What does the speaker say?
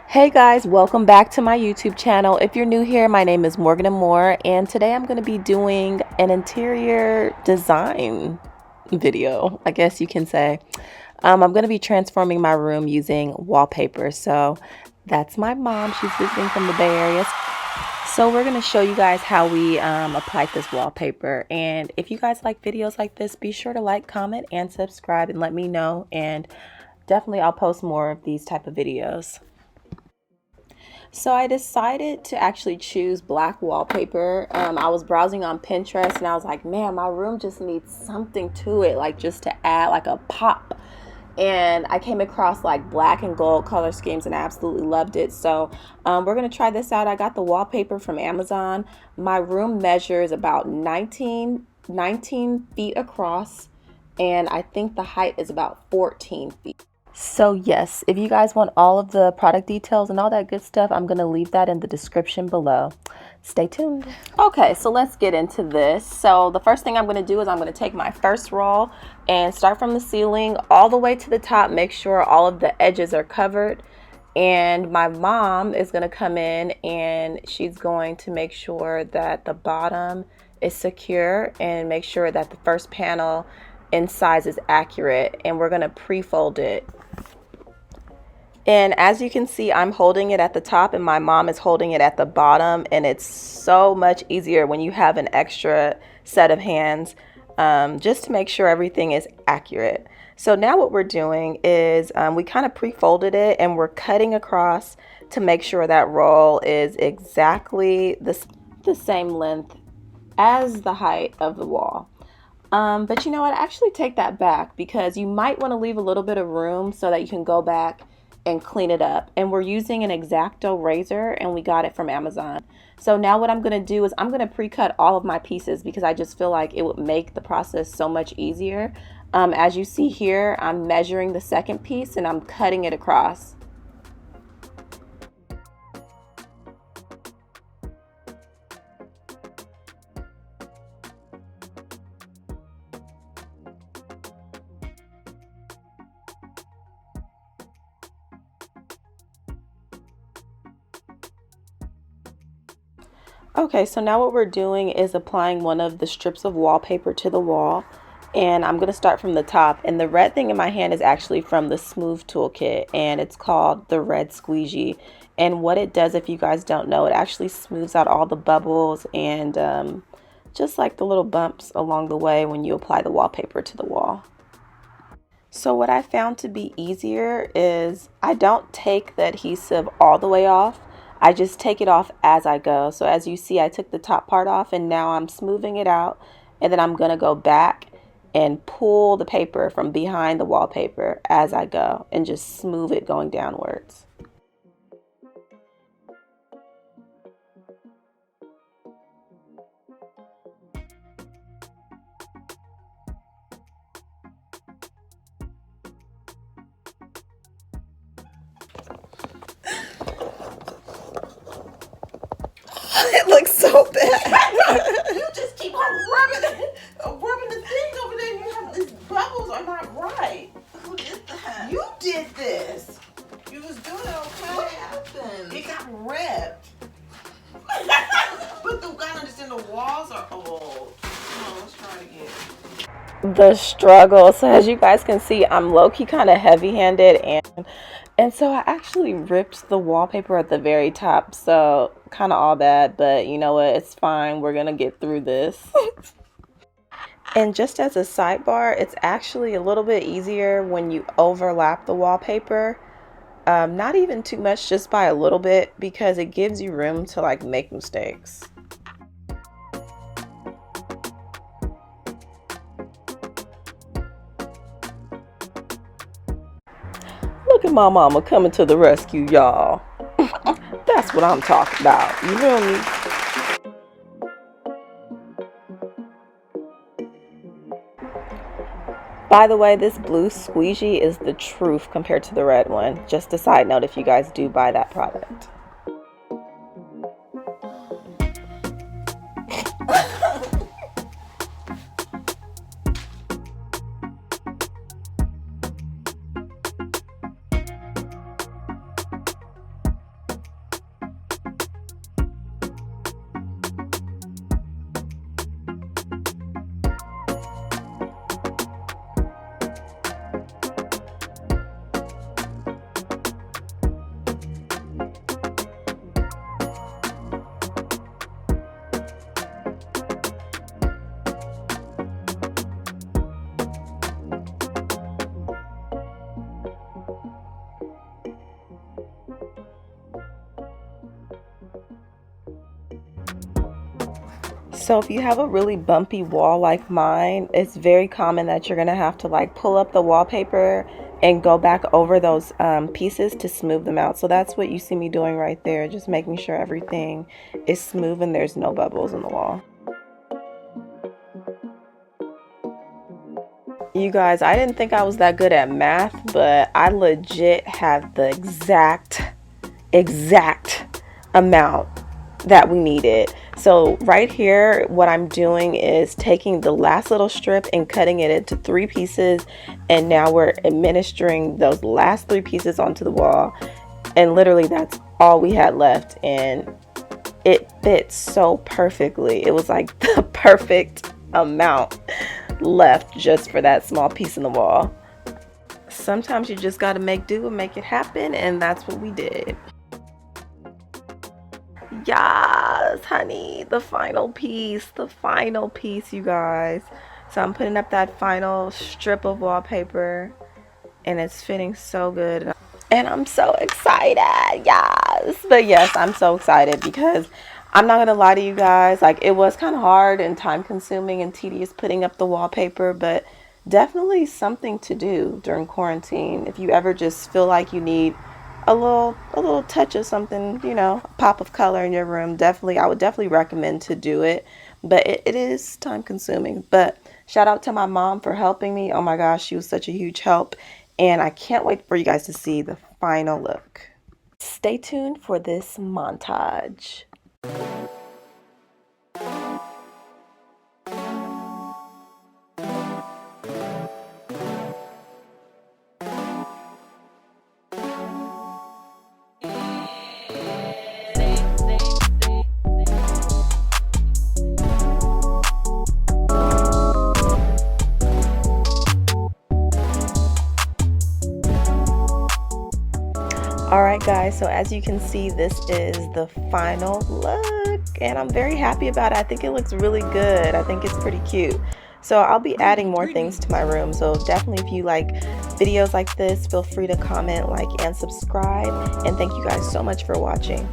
Hey guys, welcome back to my YouTube channel. If you're new here, my name is Morgan Moore, and today I'm going to be doing an interior design video, I guess you can say. I'm going to be transforming my room using wallpaper. So that's my mom. She's visiting from the Bay Area. So we're going to show you guys how we applied this wallpaper. And if you guys like videos like this, be sure to like, comment, and subscribe and let me know. And definitely I'll post more of these type of videos. So I decided to actually choose black wallpaper. I was browsing on Pinterest and I was like, man, my room just needs something to it, like just to add like a pop. And I came across like black and gold color schemes and I absolutely loved it. So we're going to try this out. I got the wallpaper from Amazon. My room measures about 19 feet across, and I think the height is about 14 feet. So yes, if you guys want all of the product details and all that good stuff, I'm going to leave that in the description below. Stay tuned. Okay, so let's get into this. So the first thing I'm going to do is I'm going to take my first roll and start from the ceiling all the way to the top. Make sure all of the edges are covered. And my mom is going to come in and she's going to make sure that the bottom is secure and make sure that the first panel in size is accurate. And we're going to pre-fold it. And as you can see, I'm holding it at the top and my mom is holding it at the bottom. And it's so much easier when you have an extra set of hands, just to make sure everything is accurate. So now what we're doing is we kind of pre-folded it and we're cutting across to make sure that roll is exactly the same length as the height of the wall. But you know what? Actually take that back because you might want to leave a little bit of room so that you can go back and clean it up. And we're using an X-Acto razor and we got it from Amazon. So now what I'm going to do is I'm going to pre-cut all of my pieces because I just feel like it would make the process so much easier. As you see here, I'm measuring the second piece and I'm cutting it across. Okay, so now what we're doing is applying one of the strips of wallpaper to the wall, and I'm going to start from the top. And the red thing in my hand is actually from the Smooth Toolkit, and it's called the Red Squeegee. And what it does, if you guys don't know, it actually smooths out all the bubbles and just like the little bumps along the way when you apply the wallpaper to the wall. So what I found to be easier is I don't take the adhesive all the way off. I just take it off as I go. So as you see, I took the top part off and now I'm smoothing it out. And then I'm going to go back and pull the paper from behind the wallpaper as I go and just smooth it going downwards. It looks so bad. You just keep on rubbing the thing over there. And you have these bubbles are not right. Who did that? You did this. You was doing it okay. What happened? It got ripped. But you gotta understand the walls are old. Come on, let's try it again. The struggle. So as you guys can see, I'm low-key kind of heavy-handed and so I actually ripped the wallpaper at the very top. So kind of all bad, but you know what? It's fine. We're gonna get through this. And just as a sidebar, it's actually a little bit easier when you overlap the wallpaper. Not even too much, just by a little bit, because it gives you room to like make mistakes. Look at my mama coming to the rescue, y'all. That's what I'm talking about. You feel me? By the way, this blue squeegee is the truth compared to the red one. Just a side note if you guys do buy that product. So if you have a really bumpy wall like mine, it's very common that you're gonna have to like pull up the wallpaper and go back over those pieces to smooth them out. So that's what you see me doing right there, just making sure everything is smooth and there's no bubbles in the wall. You guys, I didn't think I was that good at math, but I legit have the exact amount that we needed. So right here, what I'm doing is taking the last little strip and cutting it into 3 pieces, and now we're administering those last 3 pieces onto the wall, and literally that's all we had left, and it fits so perfectly. It was like the perfect amount left just for that small piece in the wall. Sometimes you just got to make do and make it happen, and that's what we did. Yes, honey, the final piece, you guys. So I'm putting up that final strip of wallpaper, and it's fitting so good, and I'm so excited. Yes, but yes, I'm so excited because I'm not gonna lie to you guys, like it was kind of hard and time consuming and tedious putting up the wallpaper, but definitely something to do during quarantine if you ever just feel like you need a little touch of something, you know, a pop of color in your room. Definitely, I would definitely recommend to do it, but it is time consuming. But shout out to my mom for helping me. Oh my gosh, she was such a huge help, and I can't wait for you guys to see the final look. Stay tuned for this montage. Alright guys, so as you can see, this is the final look, and I'm very happy about it. I think it looks really good. I think it's pretty cute. So I'll be adding more things to my room, so definitely if you like videos like this, feel free to comment, like, and subscribe. And thank you guys so much for watching.